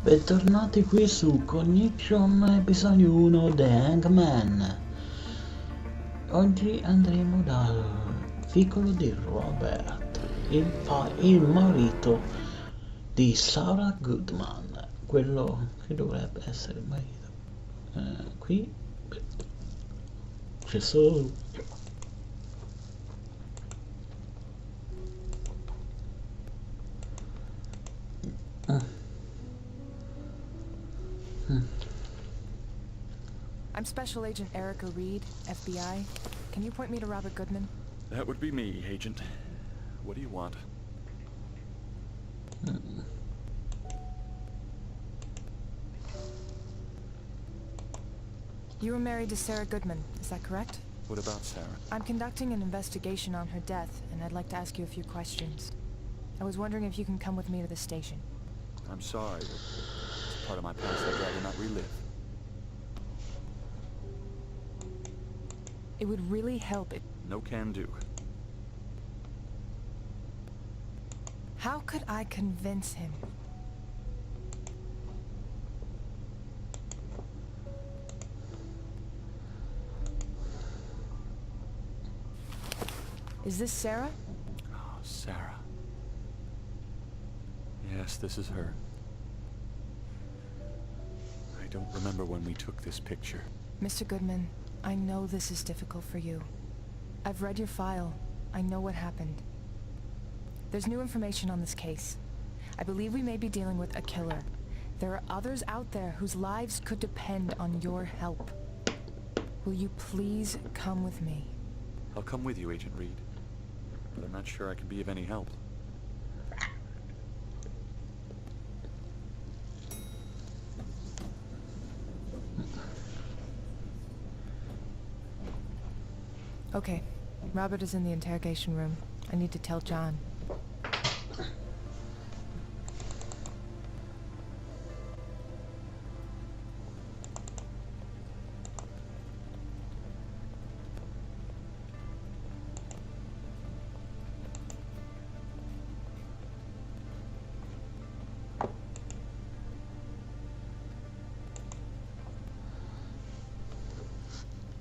Bentornati qui su Cognition episodio 1 di Hangman. Oggi andremo dal vicolo di Robert, il marito di Robert Goodman, quello che dovrebbe essere il marito. Qui c'è solo I'm Special Agent Erica Reed, FBI. Can you point me to Robert Goodman? That would be me, Agent. What do you want? You were married to Sarah Goodman, is that correct? What about Sarah? I'm conducting an investigation on her death, and I'd like to ask you a few questions. I was wondering if you can come with me to the station. I'm sorry, but it's part of my past I'd rather not relive. It would really help if... No can do. How could I convince him? Is this Sarah? Oh, Sarah. Yes, this is her. I don't remember when we took this picture. Mr. Goodman, I know this is difficult for you. I've read your file. I know what happened. There's new information on this case. I believe we may be dealing with a killer. There are others out there whose lives could depend on your help. Will you please come with me? I'll come with you, Agent Reed. But I'm not sure I can be of any help. Okay. Robert is in the interrogation room. I need to tell John.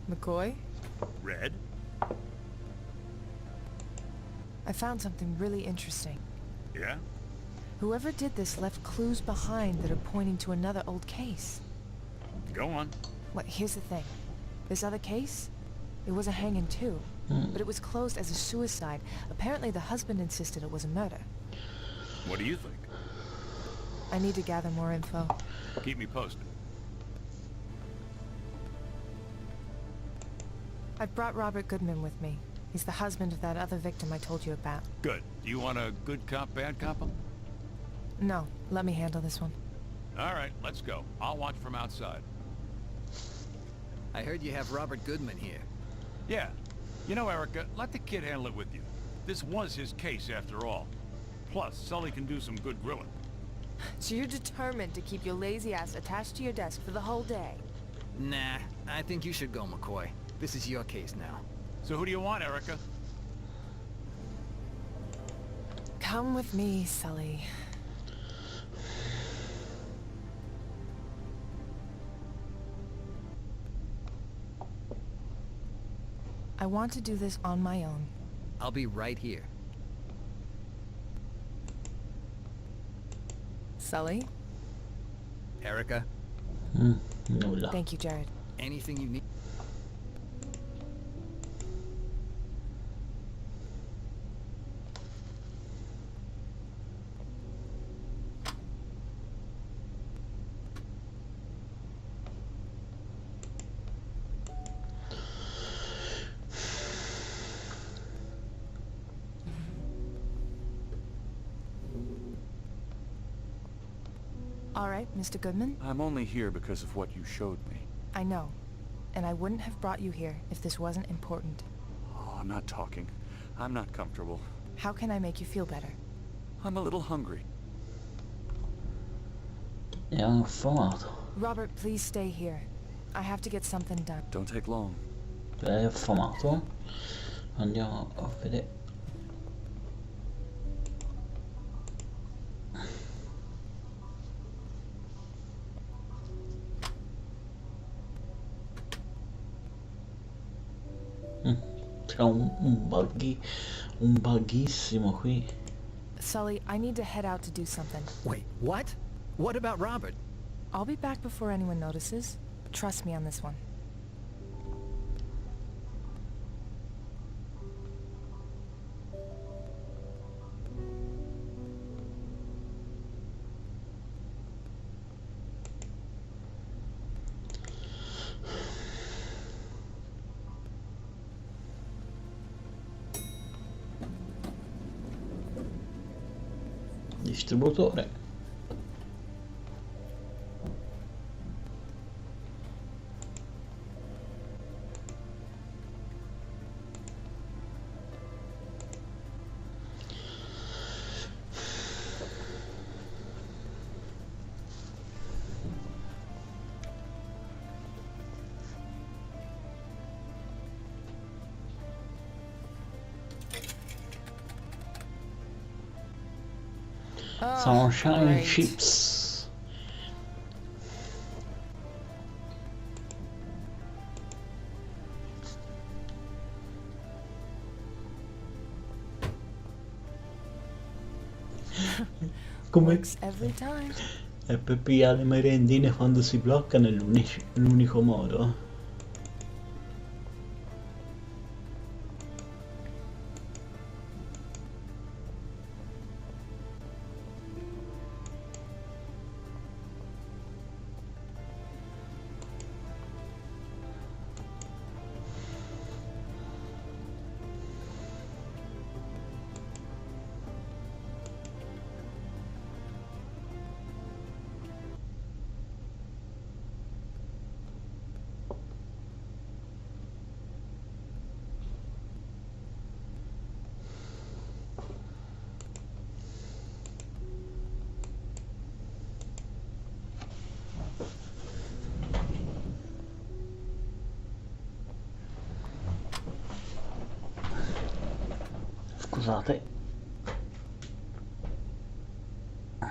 McCoy? Red? I found something really interesting. Yeah? Whoever did this left clues behind that are pointing to another old case. Go on. Well, here's the thing. This other case? It was a hanging too, but it was closed as a suicide. Apparently the husband insisted it was a murder. What do you think? I need to gather more info. Keep me posted. I've brought Robert Goodman with me. He's the husband of that other victim I told you about. Good. Do you want a good cop, bad cop 'em? No, let me handle this one. All right, let's go. I'll watch from outside. I heard you have Robert Goodman here. Yeah. You know, Erica, let the kid handle it with you. This was his case, after all. Plus, Sully can do some good grilling. So you're determined to keep your lazy ass attached to your desk for the whole day? Nah, I think you should go, McCoy. This is your case now. So who do you want, Erica? Come with me, Sully. I want to do this on my own. I'll be right here. Sully? Erica, nulla. Thank you, Jared. anything you need. All right, Mr. Goodman. I'm only here because of what you showed me. I know. And I wouldn't have brought you here if this wasn't important. Oh, I'm not talking. I'm not comfortable. How can I make you feel better? I'm a little hungry. È affamato. Robert, please stay here. I have to get something done. Don't take long. È affamato. Andiamo a vedere. C'è un buggissimo qui. Sully, I need to head out to do something. Wait, what? What about Robert? I'll be back before anyone notices. Trust me on this one. Distributore. Sunshine great. Chips. Come Works every time. e per pigliare le merendine quando si bloccano è l'unico modo. Scusate. Allora.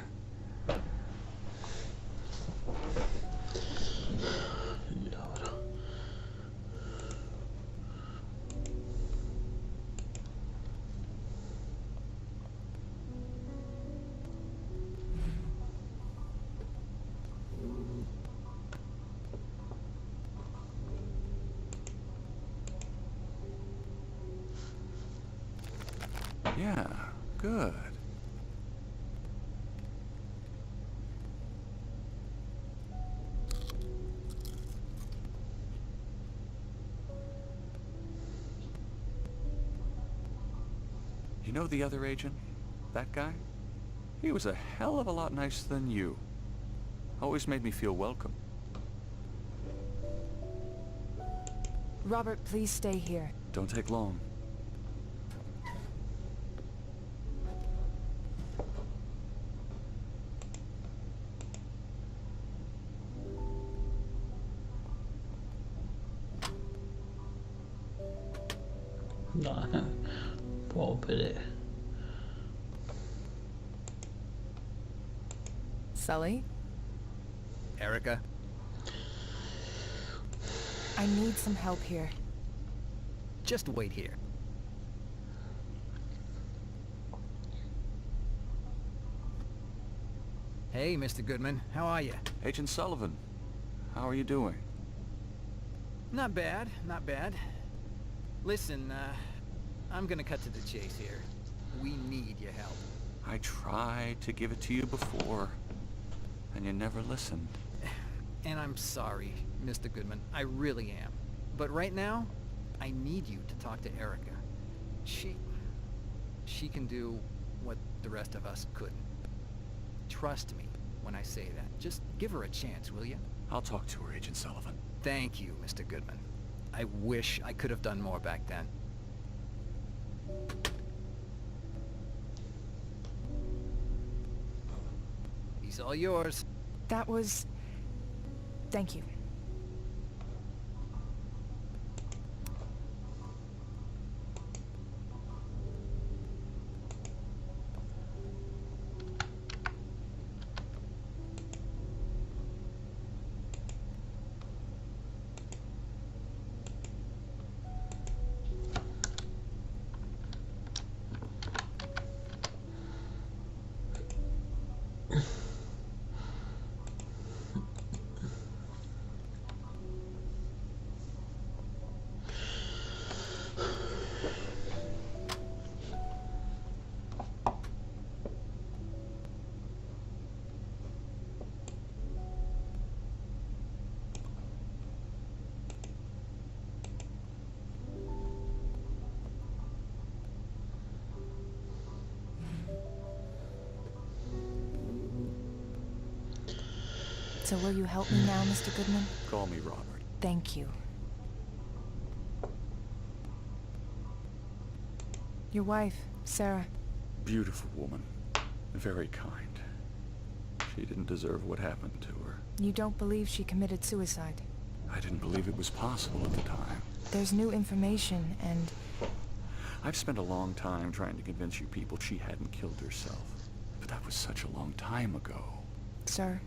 Yeah, good. You know the other agent? That guy? He was a hell of a lot nicer than you. Always made me feel welcome. Robert, please stay here. Don't take long. Dai, può vedere. Sully, Erica? I need some help here. Just wait here. Hey, Mr. Goodman, how are you? Agent Sullivan, how are you doing? Not bad, not bad. Listen, I'm gonna cut to the chase here. We need your help. I tried to give it to you before, and you never listened. And I'm sorry, Mr. Goodman, I really am. But right now, I need you to talk to Erica. She can do what the rest of us couldn't. Trust me when I say that. Just give her a chance, will you? I'll talk to her, Agent Sullivan. Thank you, Mr. Goodman. I wish I could have done more back then. He's all yours. That was... Thank you. So will you help me now, Mr. Goodman? Call me Robert. Thank you. Your wife, Sarah. Beautiful woman. Very kind. She didn't deserve what happened to her. You don't believe she committed suicide? I didn't believe it was possible at the time. There's new information, and... I've spent a long time trying to convince you people she hadn't killed herself. But that was such a long time ago. Sir,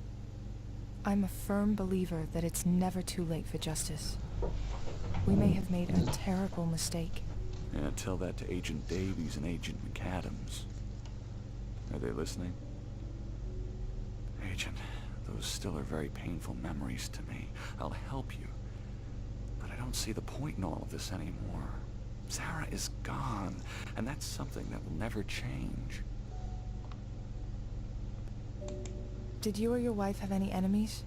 I'm a firm believer that it's never too late for justice. We may have made a terrible mistake. Yeah, tell that to Agent Davies and Agent McAdams. Are they listening? Agent, those still are very painful memories to me. I'll help you. But I don't see the point in all of this anymore. Sarah is gone, and that's something that will never change. Did you or your wife have any enemies?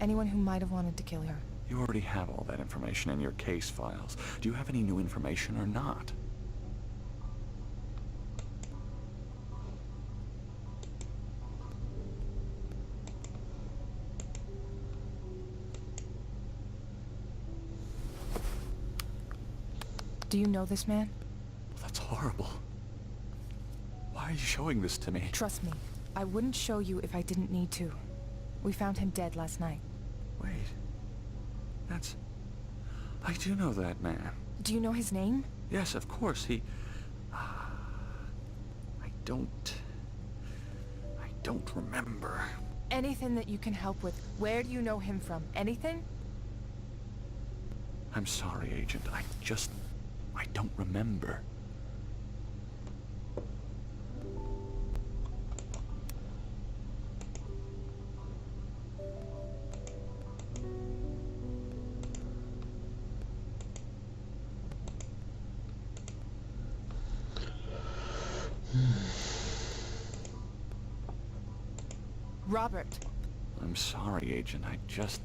Anyone who might have wanted to kill her? You already have all that information in your case files. Do you have any new information or not? Do you know this man? Well, that's horrible. Why are you showing this to me? Trust me, I wouldn't show you if I didn't need to. We found him dead last night. Wait. That's... I do know that man. Do you know his name? Yes, of course, he... I don't remember. Anything that you can help with. Where do you know him from? Anything? I'm sorry, Agent. I don't remember. Robert. I'm sorry, Agent. I just...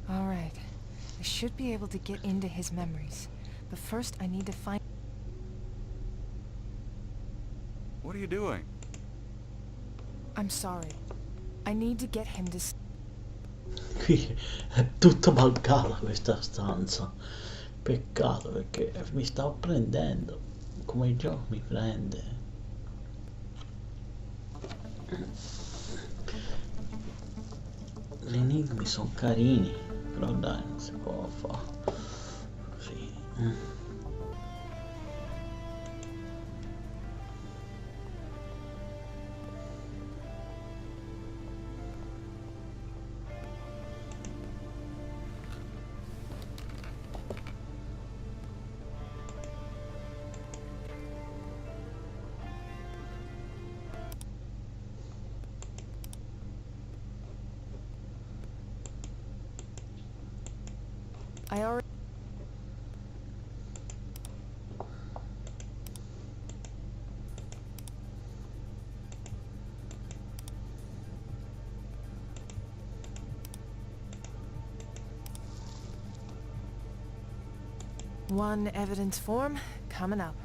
All right. I should be able to get into his memories. But first, I need to find... What are you doing? I'm sorry. I need to get him to... Qui è tutto buggata questa stanza. Peccato perché mi stavo prendendo come il gioco mi prende. Gli enigmi sono carini, però dai, non si può fare così. I already... One evidence form coming up.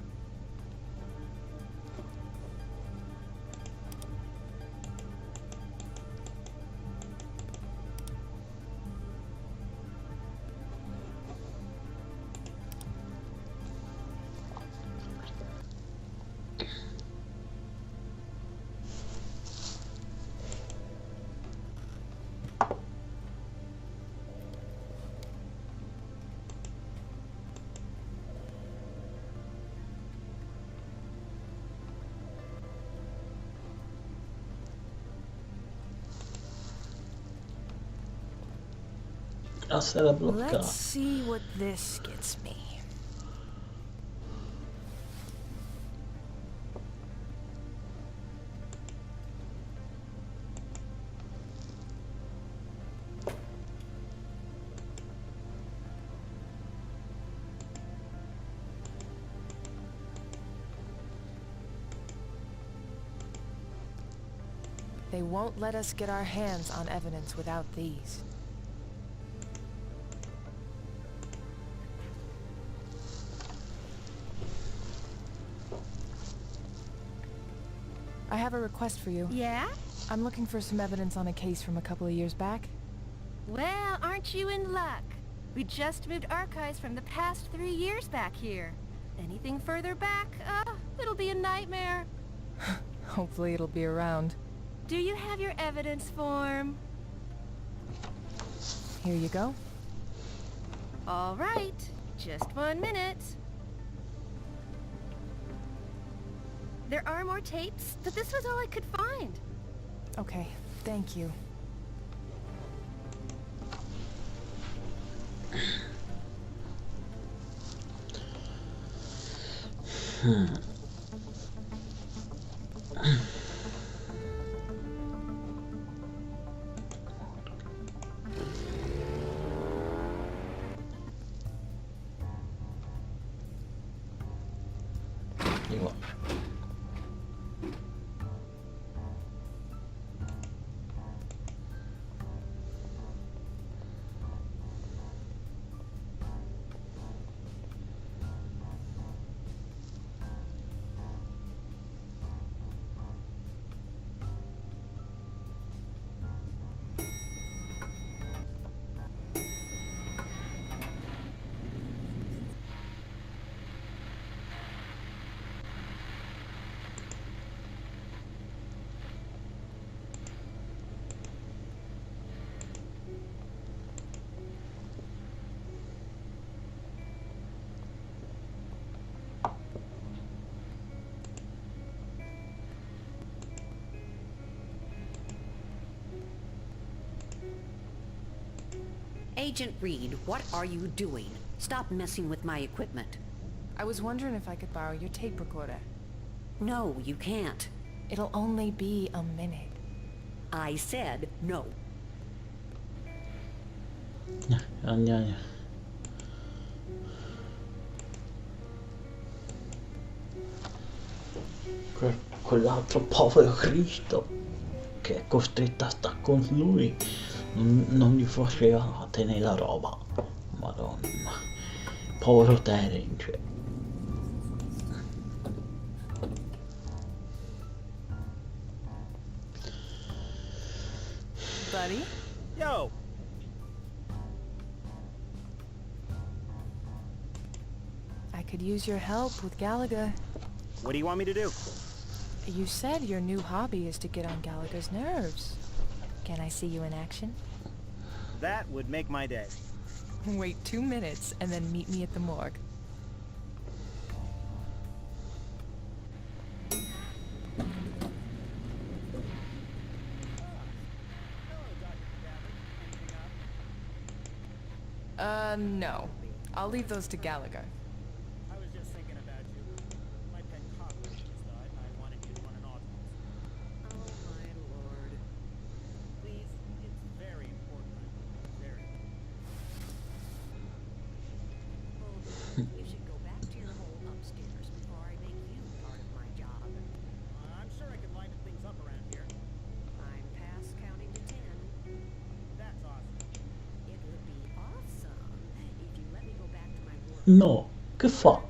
Classe era bloccata. Let's see what this gets me. They won't let us get our hands on evidence without these. I have a request for you. Yeah? I'm looking for some evidence on a case from a couple of years back. Well, aren't you in luck? We just moved archives from the past 3 years back here. Anything further back, it'll be a nightmare. Hopefully it'll be around. Do you have your evidence form? Here you go. All right, just 1 minute. There are more tapes, but this was all I could find. Okay, thank you. Dico, Agent Reed, what are you doing? Stop messing with my equipment. I was wondering if I could borrow your tape recorder. No, you can't. It'll only be a minute. I said no. andiamo. Quell'altro povero Cristo che è costretto a stare con lui non gli faceva tenere la roba. Madonna, povero Terence. Buddy? Yo! I could use your help with Gallagher. What do you want me to do? You said your new hobby is to get on Gallagher's nerves. Can I see you in action? That would make my day. Wait 2 minutes and then meet me at the morgue. No. I'll leave those to Gallagher. I was just thinking about you. My pet cockroach just died, and I wanted you to run an autopsy. Oh my lord. Please, it's very important. Very. You should go back to your hole upstairs before I make you part of my job. I'm sure I can liven things up around here. I'm past counting to 10. That's awesome. It would be awesome if you let me go back to my work. No, che fa?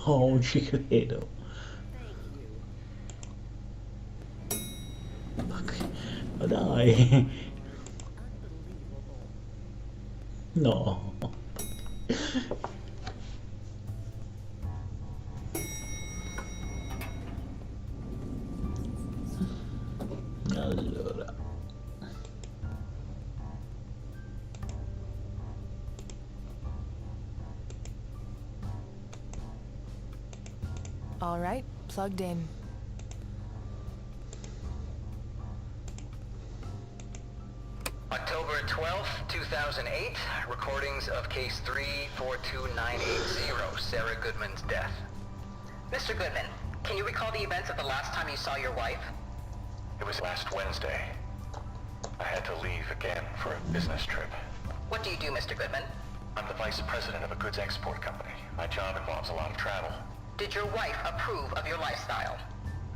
No, non ci credo. Thank you. Ma dai. Unbelievable. No. Allora. All right, plugged in. October 12th, 2008, recordings of case 342980, Sarah Goodman's death. Mr. Goodman, can you recall the events of the last time you saw your wife? It was last Wednesday. I had to leave again for a business trip. What do you do, Mr. Goodman? I'm the vice president of a goods export company. My job involves a lot of travel. Did your wife approve of your lifestyle?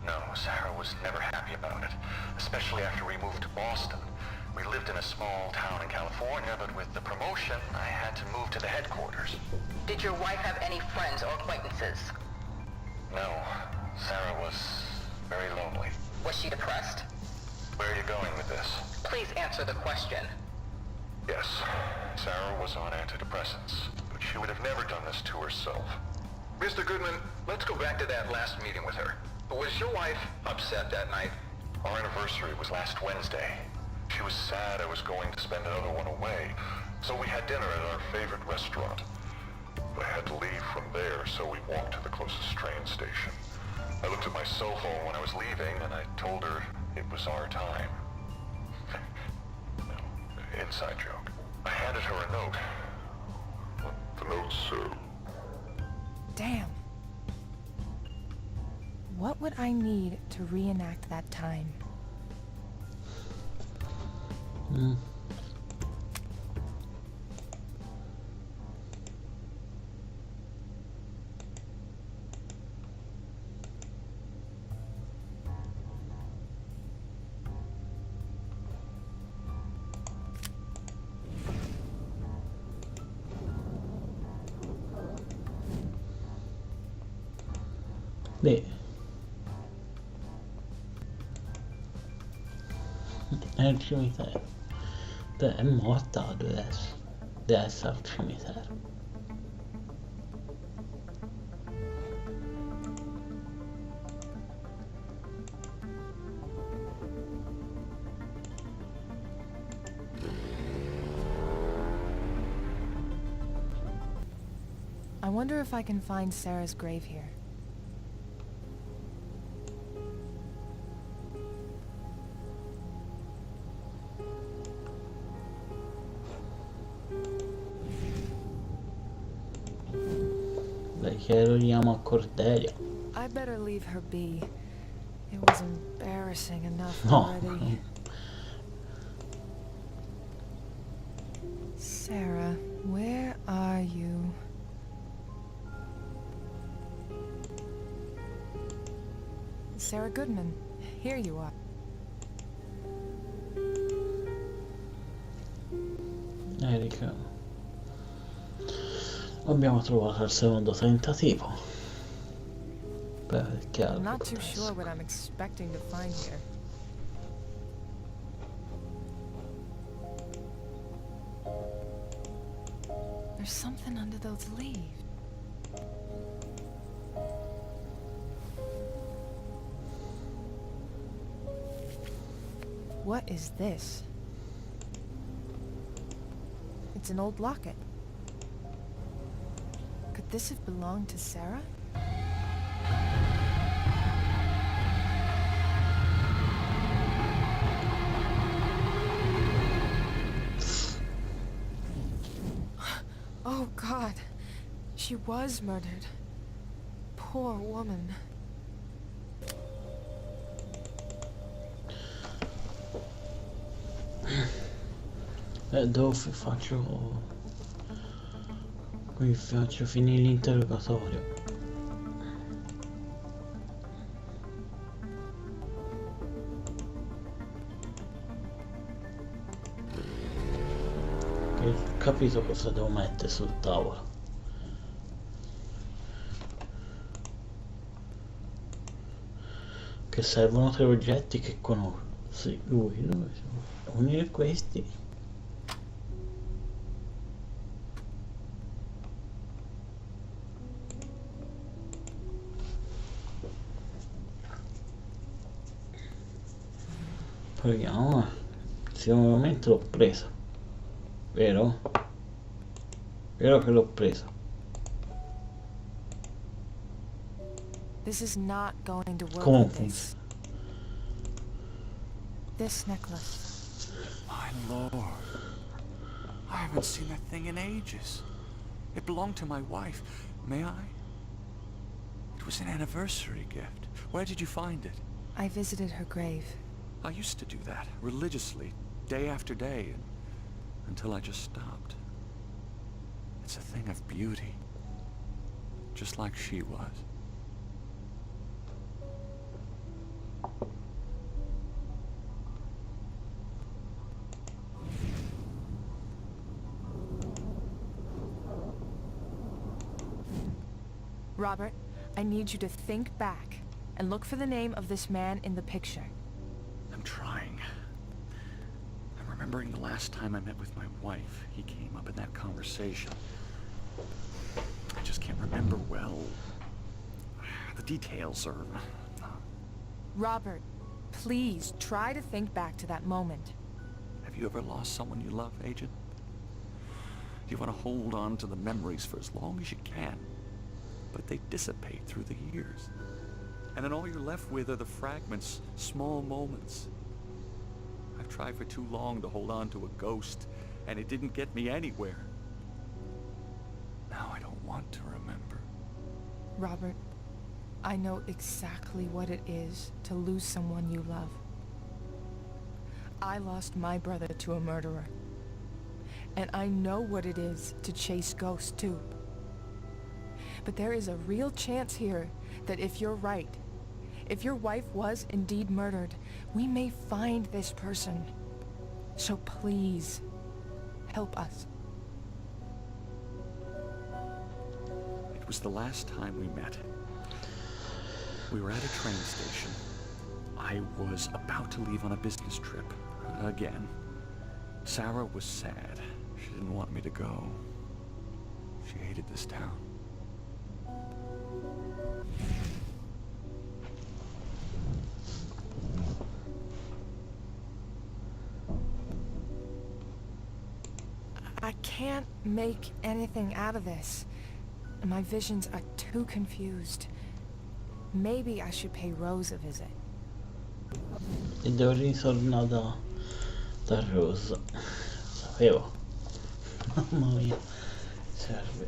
No, Sarah was never happy about it, especially after we moved to Boston. We lived in a small town in California, but with the promotion, I had to move to the headquarters. Did your wife have any friends or acquaintances? No, Sarah was very lonely. Was she depressed? Where are you going with this? Please answer the question. Yes, Sarah was on antidepressants, but she would have never done this to herself. Mr. Goodman, let's go back to that last meeting with her. Was your wife upset that night? Our anniversary was last Wednesday. She was sad I was going to spend another one away, so we had dinner at our favorite restaurant. I had to leave from there, so we walked to the closest train station. I looked at my cell phone when I was leaving, and I told her it was our time. No, inside joke. I handed her a note. The note said... Damn. What would I need to reenact that time? Lì è il cimitero. È morta, deve essere al cimitero. I wonder if I can find Sarah's grave here. Che lo chiamo a Cordelia. I better leave her be. It was embarrassing enough No. already. Sarah, where are you? Sarah Goodman, here you are. Erika. Abbiamo trovato il secondo tentativo. Beh, è chiaro. I'm not too sure what I'm expecting to find here. There's something under those leaves. What is this? It's an old locket. Could this have belonged to Sarah? Oh God, she was murdered. Poor woman. Dove qui faccio finire l'interrogatorio. Ho capito cosa devo mettere sul tavolo. Che servono 3 oggetti che conosco. Sì, unire questi. Proviamo, sicuramente l'ho preso, vero? Vero che l'ho preso. This is not going to work Come with this. This necklace. My lord. I haven't seen that thing in ages. It belonged to my wife. May I? It was an anniversary gift. Where did you find it? I visited her grave. I used to do that, religiously, day after day, until I just stopped. It's a thing of beauty, just like she was. Robert, I need you to think back and look for the name of this man in the picture. I'm trying. I'm remembering the last time I met with my wife. He came up in that conversation. I just can't remember well. The details are... Robert, please try to think back to that moment. Have you ever lost someone you love, Agent? You want to hold on to the memories for as long as you can, but they dissipate through the years. And then all you're left with are the fragments, small moments. I've tried for too long to hold on to a ghost, and it didn't get me anywhere. Now I don't want to remember. Robert, I know exactly what it is to lose someone you love. I lost my brother to a murderer. And I know what it is to chase ghosts too. But there is a real chance here that if you're right, if your wife was indeed murdered, we may find this person. So please, help us. It was the last time we met. We were at a train station. I was about to leave on a business trip. Again. Sarah was sad. She didn't want me to go. She hated this town. I can't make anything out of this. My visions are too confused. Maybe I should pay Rose a visit. E devo ritornare da Rose. Sapevo. Mamma mia. Serve.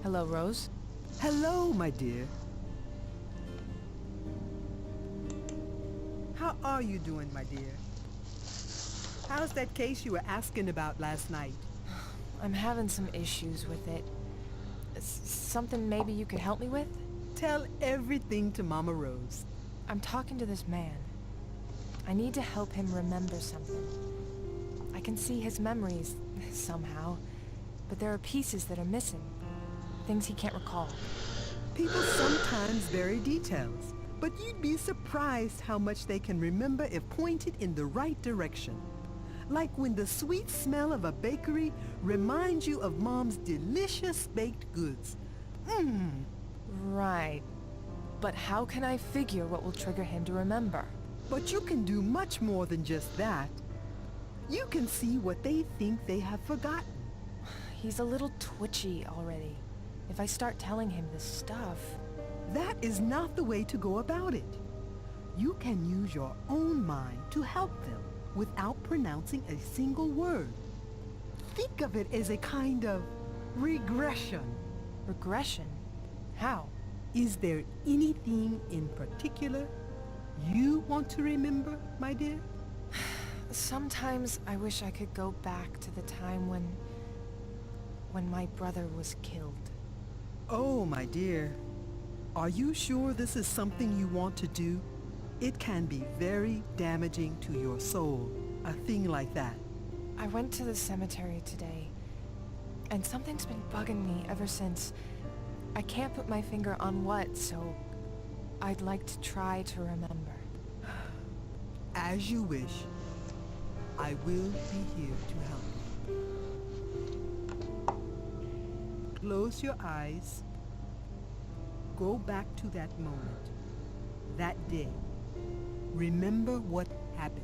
Hello, Rose. Hello, my dear. How are you doing, my dear? How's that case you were asking about last night? I'm having some issues with it. Something maybe you could help me with? Tell everything to Mama Rose. I'm talking to this man. I need to help him remember something. I can see his memories, somehow, but there are pieces that are missing. Things he can't recall. People sometimes vary details, but you'd be surprised how much they can remember if pointed in the right direction. Like when the sweet smell of a bakery reminds you of Mom's delicious baked goods. Mmm. Right. But how can I figure what will trigger him to remember? But you can do much more than just that. You can see what they think they have forgotten. He's a little twitchy already. If I start telling him this stuff... That is not the way to go about it. You can use your own mind to help them without pronouncing a single word. Think of it as a kind of regression. Regression? How? Is there anything in particular you want to remember, my dear? Sometimes I wish I could go back to the time when my brother was killed. Oh, my dear. Are you sure this is something you want to do? It can be very damaging to your soul, a thing like that. I went to the cemetery today, and something's been bugging me ever since. I can't put my finger on what, so I'd like to try to remember. As you wish. I will be here to help you. Close your eyes. Go back to that moment, that day. Remember what happened.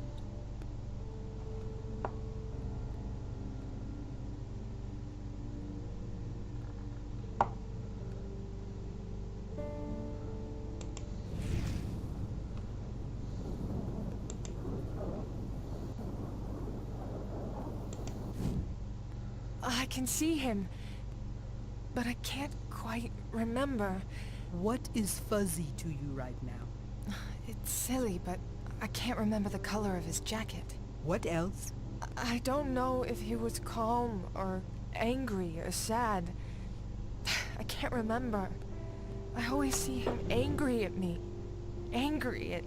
I can see him, but I can't quite remember. What is fuzzy to you right now? It's silly, but I can't remember the color of his jacket. What else? I don't know if he was calm or angry or sad. I can't remember. I always see him angry at me. Angry at...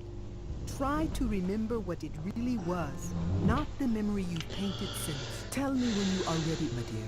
Try to remember what it really was, not the memory you've painted since. Tell me when you are ready, my dear.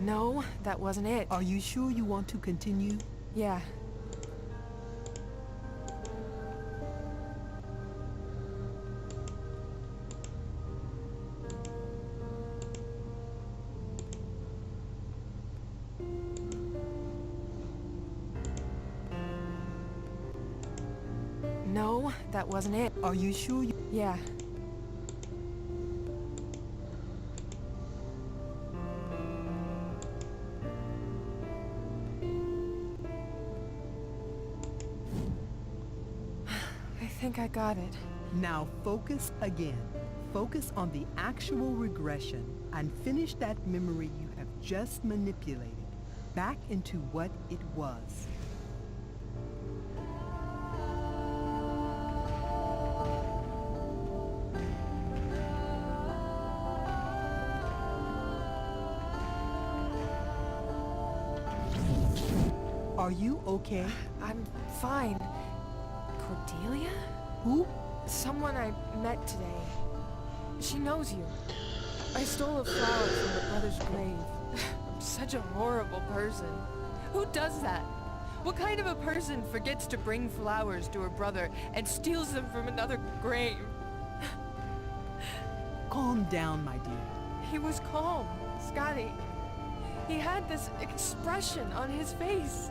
No, that wasn't it. Are you sure you want to continue? Yeah. No, that wasn't it. Are you sure you... Yeah. I think I got it. Now focus again. Focus on the actual regression and finish that memory you have just manipulated back into what it was. Are you okay? I'm fine. Cordelia? Who? Someone I met today. She knows you. I stole a flower from her brother's grave. I'm such a horrible person. Who does that? What kind of a person forgets to bring flowers to her brother and steals them from another grave? Calm down, my dear. He was calm, Scotty. He had this expression on his face.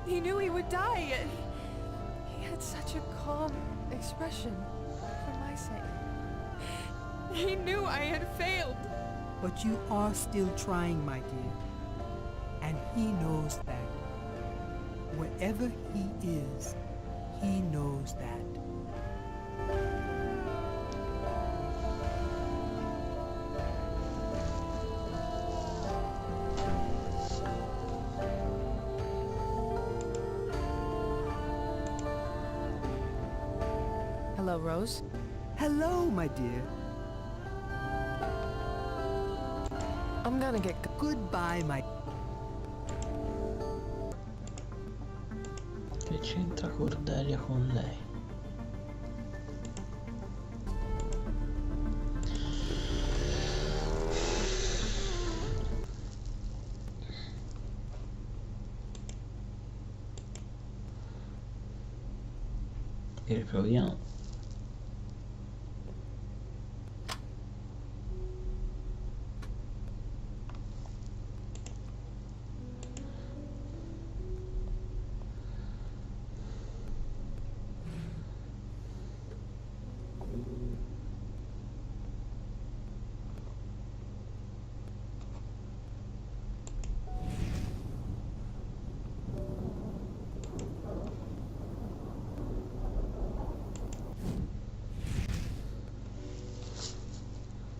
He knew he would die, yet he had such a calm expression for my sake. He knew I had failed. But you are still trying, my dear. And he knows that. Wherever he is, he knows that. Hello, Rose. Hello, my dear. I'm gonna get Goodbye, my... Che c'entra Cordelia con lei? E riproviamo.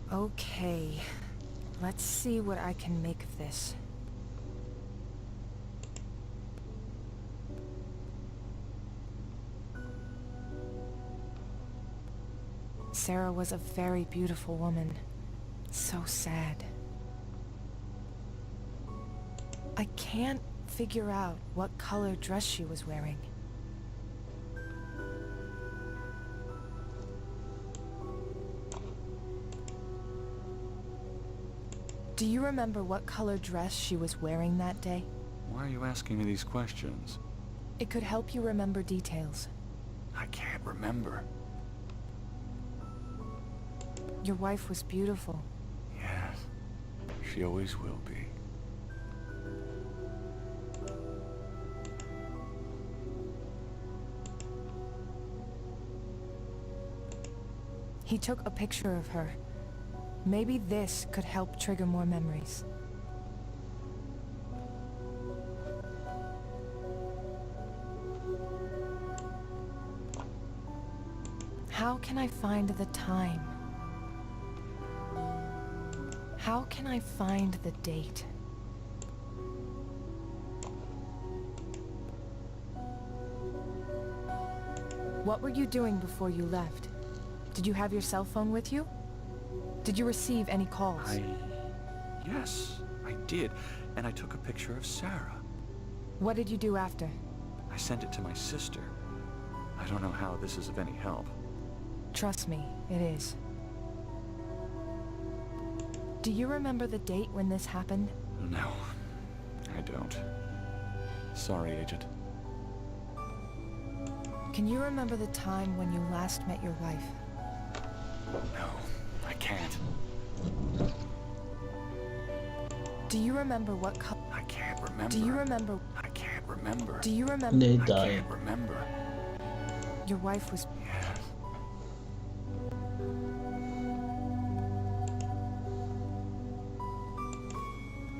Okay, let's see what I can make of this. Sarah was a very beautiful woman. So sad. I can't figure out what color dress she was wearing. Do you remember what color dress she was wearing that day? Why are you asking me these questions? It could help you remember details. I can't remember. Your wife was beautiful. Yes, she always will be. He took a picture of her. Maybe this could help trigger more memories. How can I find the time? How can I find the date? What were you doing before you left? Did you have your cell phone with you? Did you receive any calls? Yes, I did. And I took a picture of Sarah. What did you do after? I sent it to my sister. I don't know how this is of any help. Trust me, it is. Do you remember the date when this happened? No, I don't. Sorry, Agent. Can you remember the time when you last met your wife? No, I can't. Do you remember what color? I can't remember. Do you remember? I can't remember. Do you remember? They I die. can't remember. Your wife was... Yes.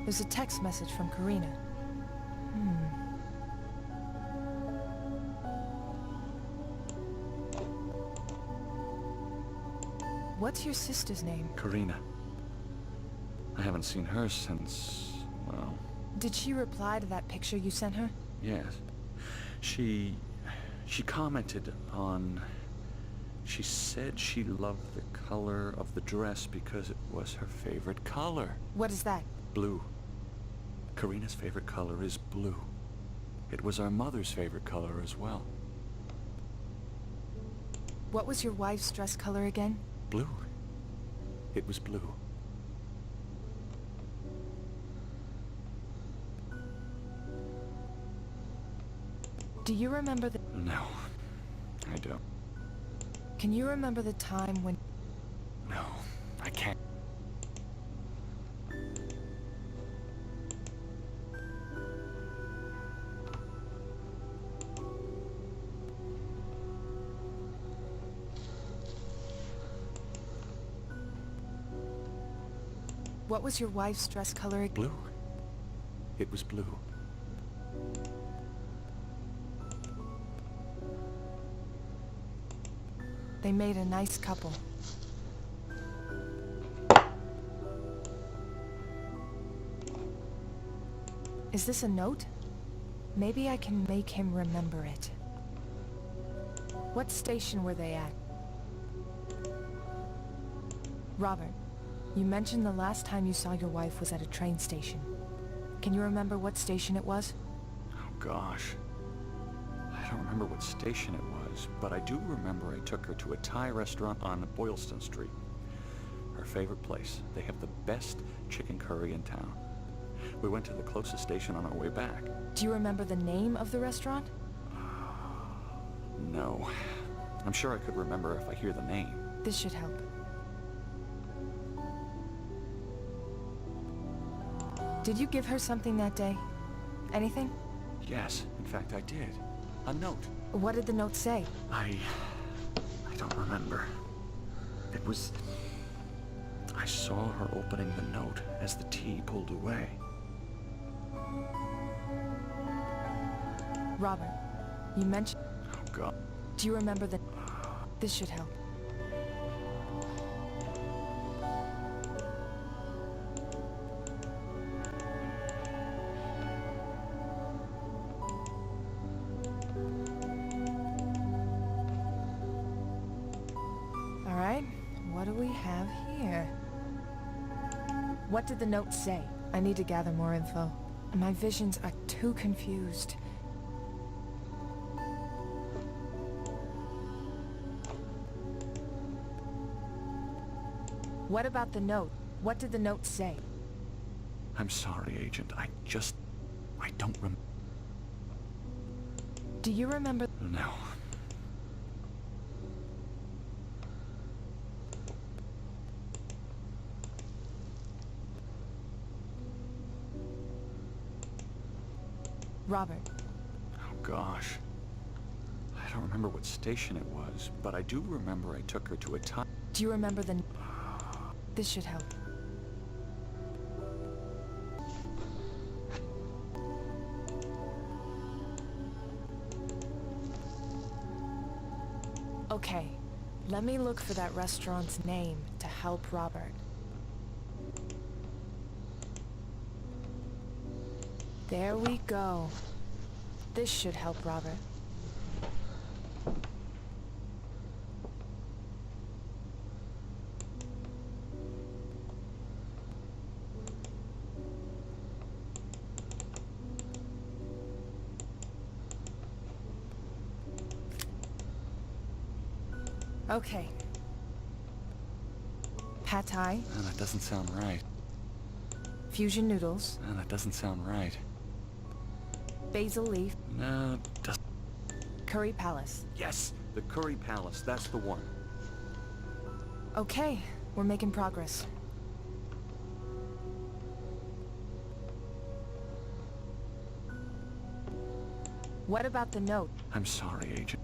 There's a text message from Karina. What's your sister's name? Karina. I haven't seen her since, well... Did she reply to that picture you sent her? Yes. She commented on... She said she loved the color of the dress because it was her favorite color. What is that? Blue. Karina's favorite color is blue. It was our mother's favorite color as well. What was your wife's dress color again? Blue. It was blue. Do you remember the... No, I don't. Can you remember the time when... No, I can't. What was your wife's dress color again? Blue. It was blue. They made a nice couple. Is this a note? Maybe I can make him remember it. What station were they at? Robert, you mentioned the last time you saw your wife was at a train station. Can you remember what station it was? Oh gosh. I don't remember what station it was, but I do remember I took her to a Thai restaurant on Boylston Street. Her favorite place. They have the best chicken curry in town. We went to the closest station on our way back. Do you remember the name of the restaurant? No. I'm sure I could remember if I hear the name. This should help. Did you give her something that day? Anything? Yes, in fact I did. A note. What did the note say? I don't remember. It was... I saw her opening the note as the tea pulled away. Robert, you mentioned... Oh God. Do you remember the... This should help. Alright, what do we have here? What did the note say? I need to gather more info. My visions are too confused. What about the note? What did the note say? I'm sorry, Agent. I don't remember. Do you remember? No. Robert. Oh gosh. I don't remember what station it was, but I do remember I took her to a time. Do you remember the... This should help. Okay, let me look for that restaurant's name to help Robert. There we go. This should help Robert. Okay. Pad Thai. No, that doesn't sound right. Fusion noodles. No, that doesn't sound right. Basil leaf. No, it doesn't. Curry Palace. Yes, the Curry Palace. That's the one. Okay, we're making progress. What about the note? I'm sorry, Agent.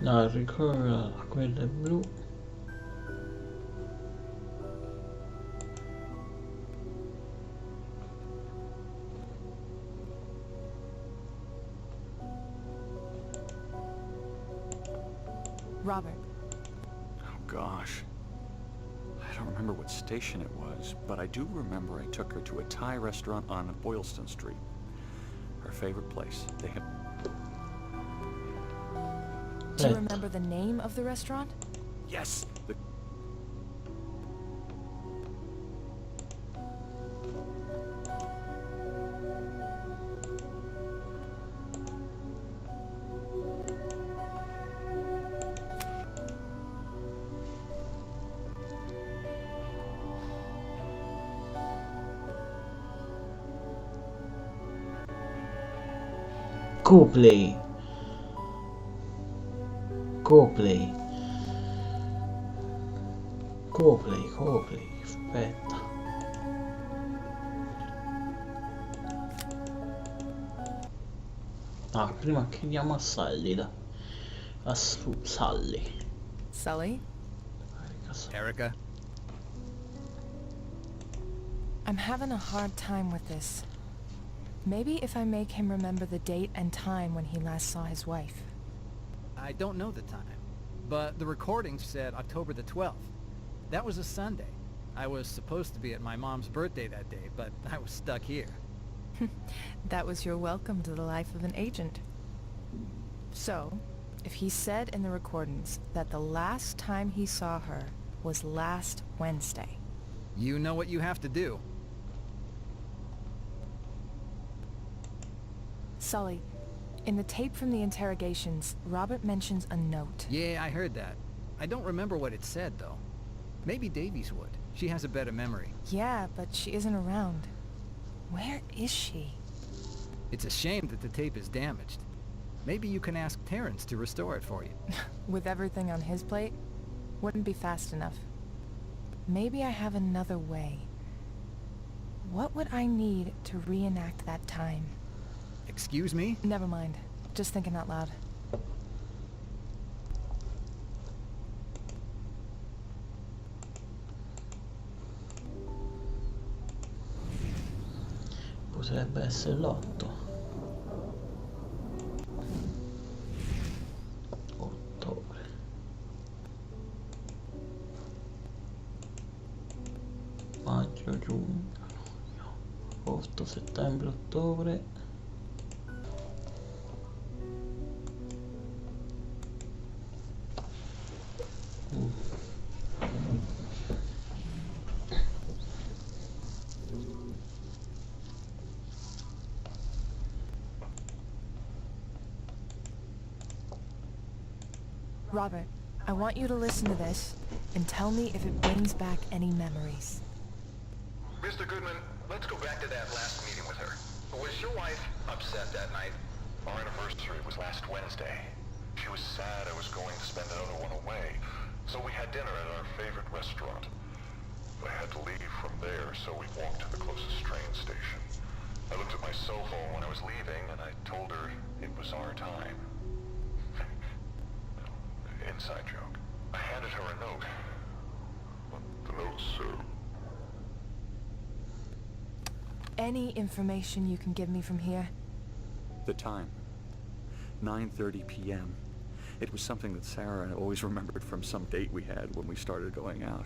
No, ricorda quella blu. Robert. Oh gosh. I don't remember what station it was, but I do remember I took her to a Thai restaurant on Boylston Street. Her favorite place. They have... Do you remember the name of the restaurant? Yes! The... Copley. Copley. Aspetta. Ah, prima chiediamo a Sally, a Sally. Sully? Erica? I'm having a hard time with this. Maybe if I make him remember the date and time when he last saw his wife. I don't know the time, but the recording said October the 12th. That was a Sunday. I was supposed to be at my mom's birthday that day, but I was stuck here. That was your welcome to the life of an agent. So, if he said in the recordings that the last time he saw her was last Wednesday. You know what you have to do. Sully, in the tape from the interrogations, Robert mentions a note. Yeah, I heard that. I don't remember what it said, though. Maybe Davies would. She has a better memory. Yeah, but she isn't around. Where is she? It's a shame that the tape is damaged. Maybe you can ask Terrence to restore it for you. With everything on his plate? Wouldn't be fast enough. Maybe I have another way. What would I need to reenact that time? Excuse me? Never mind. Just thinking out loud. Potrebbe essere l'8. Ottobre. Maggio, giugno, luglio, agosto, settembre, ottobre. Robert, I want you to listen to this and tell me if it brings back any memories. Mr. Goodman, let's go back to that last meeting with her. Was your wife upset that night? Our anniversary was last Wednesday. She was sad I was going to spend another one away, so we had dinner at our favorite restaurant. I had to leave from there, so we walked to the closest train station. I looked at my cell phone when I was leaving, and I told her it was our time. Inside joke. I handed her a note. But the note said... Any information you can give me from here? The time. 9:30 p.m. It was something that Sarah always remembered from some date we had when we started going out.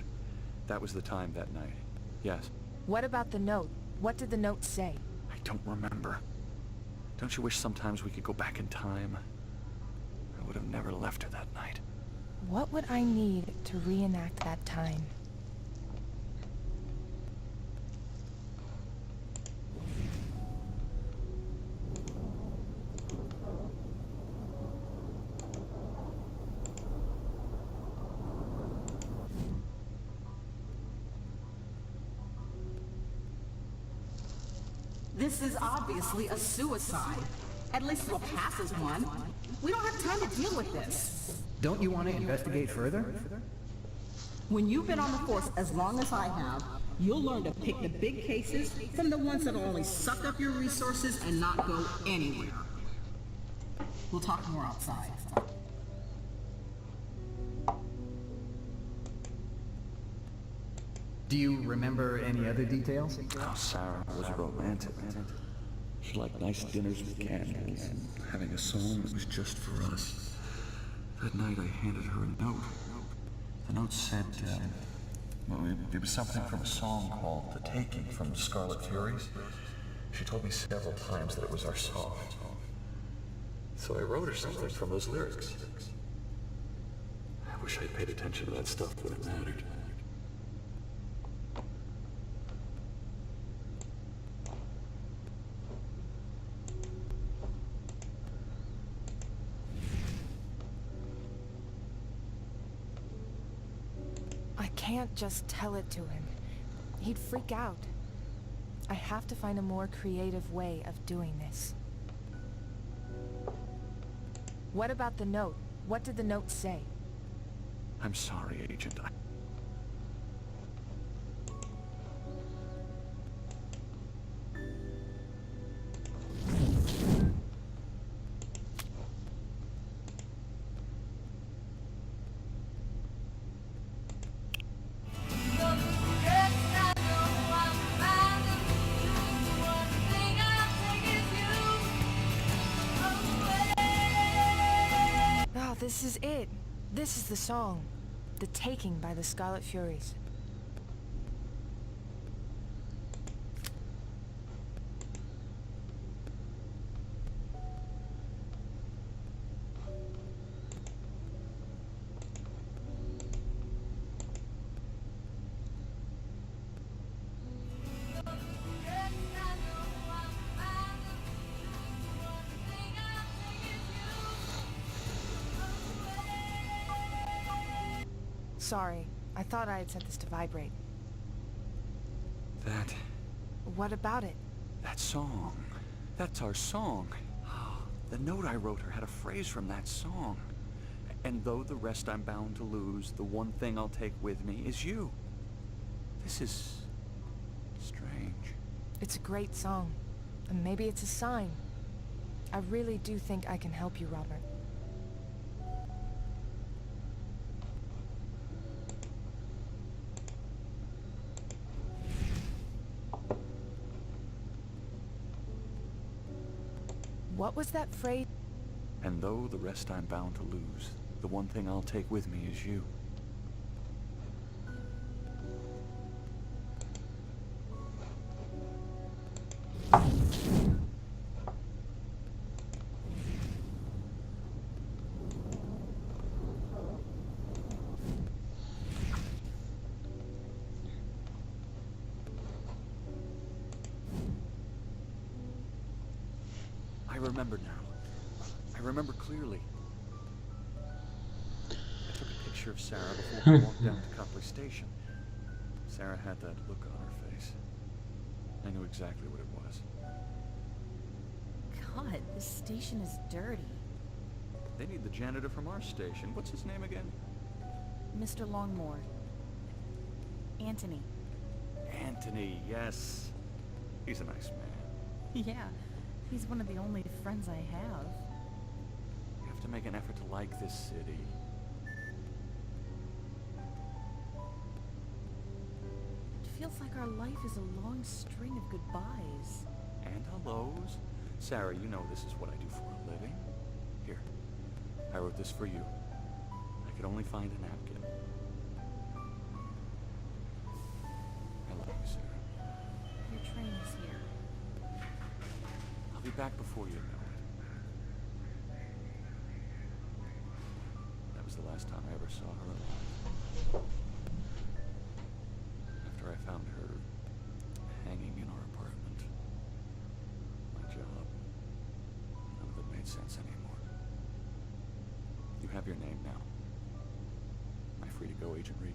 That was the time that night. Yes. What about the note? What did the note say? I don't remember. Don't you wish sometimes we could go back in time? I would have never left her that night. What would I need to reenact that time? This is obviously a suicide. At least we'll pass as one. We don't have time to deal with this. Don't you want to investigate further? When you've been on the force as long as I have, you'll learn to pick the big cases from the ones that'll only suck up your resources and not go anywhere. We'll talk more outside. Do you remember any other details? Oh, Sarah was romantic. She liked nice dinners with candles and having a song that was just for us. That night I handed her a note. The note said, well, it was something from a song called The Taking from the Scarlet Furies. She told me several times that it was our song. So I wrote her something from those lyrics. I wish I'd paid attention to that stuff when it mattered. I can't just tell it to him. He'd freak out. I have to find a more creative way of doing this. What about the note? What did the note say? I'm sorry, Agent. This is it. This is the song. The Taking by the Scarlet Furies. Sorry, I thought I had set this to vibrate. That... What about it? That song. That's our song. The note I wrote her had a phrase from that song. And though the rest I'm bound to lose, the one thing I'll take with me is you. This is... strange. It's a great song. And maybe it's a sign. I really do think I can help you, Robert. What was that phrase? And though the rest I'm bound to lose, the one thing I'll take with me is you. I remember now. I remember clearly. I took a picture of Sarah before we walked down to Copley Station. Sarah had that look on her face. exactly what it was. God, this station is dirty. They need the janitor from our station. What's his name again? Mr. Longmore. Anthony. Anthony, yes. He's a nice man. Yeah, he's one of the only friends I have. You have to make an effort to like this city. It feels like our life is a long string of goodbyes. And hellos. Sarah, you know this is what I do for a living. Here, I wrote this for you. I could only find a napkin. I love you, Sarah. Your train is here. I'll be back before you know it. That was the last time I ever saw her alive. After I found her hanging in our apartment. My job. None of it made sense anymore. You have your name now. Am I free to go, Agent Reed?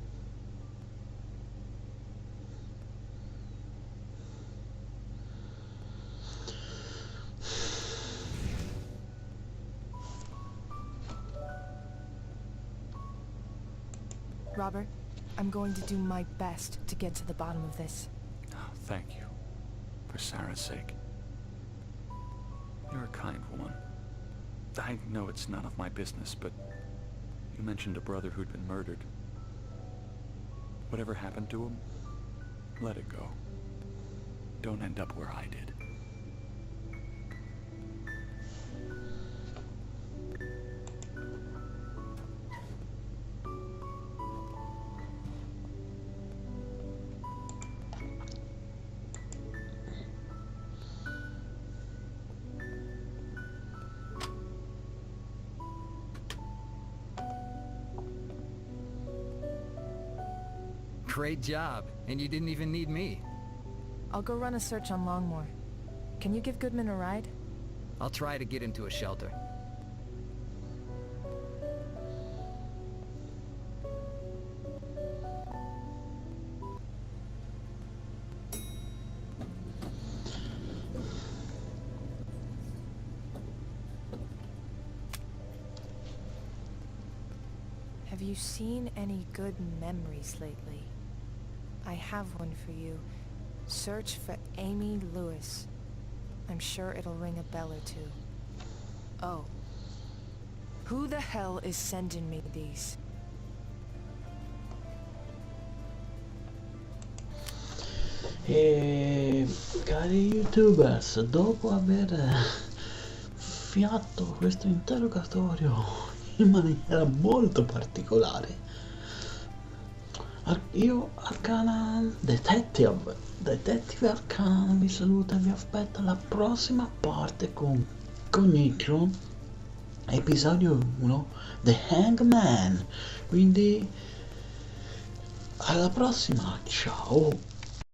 Robert, I'm going to do my best to get to the bottom of this. Oh, thank you. For Sarah's sake. You're a kind woman. I know it's none of my business, but you mentioned a brother who'd been murdered. Whatever happened to him, let it go. Don't end up where I did. Great job, and you didn't even need me. I'll go run a search on Longmore. Can you give Goodman a ride? I'll try to get into a shelter. Have you seen any good memories lately? I have one for you. Search for Amy Lewis. I'm sure it'll ring a bell or two. Oh. Who the hell is sending me these? E cari youtubers, dopo aver fiato questo interrogatorio in maniera molto particolare, io Arcana Detective Arcana vi saluta e vi aspetta alla prossima parte con Cognition, episodio 1 The Hangman. Quindi alla prossima, ciao.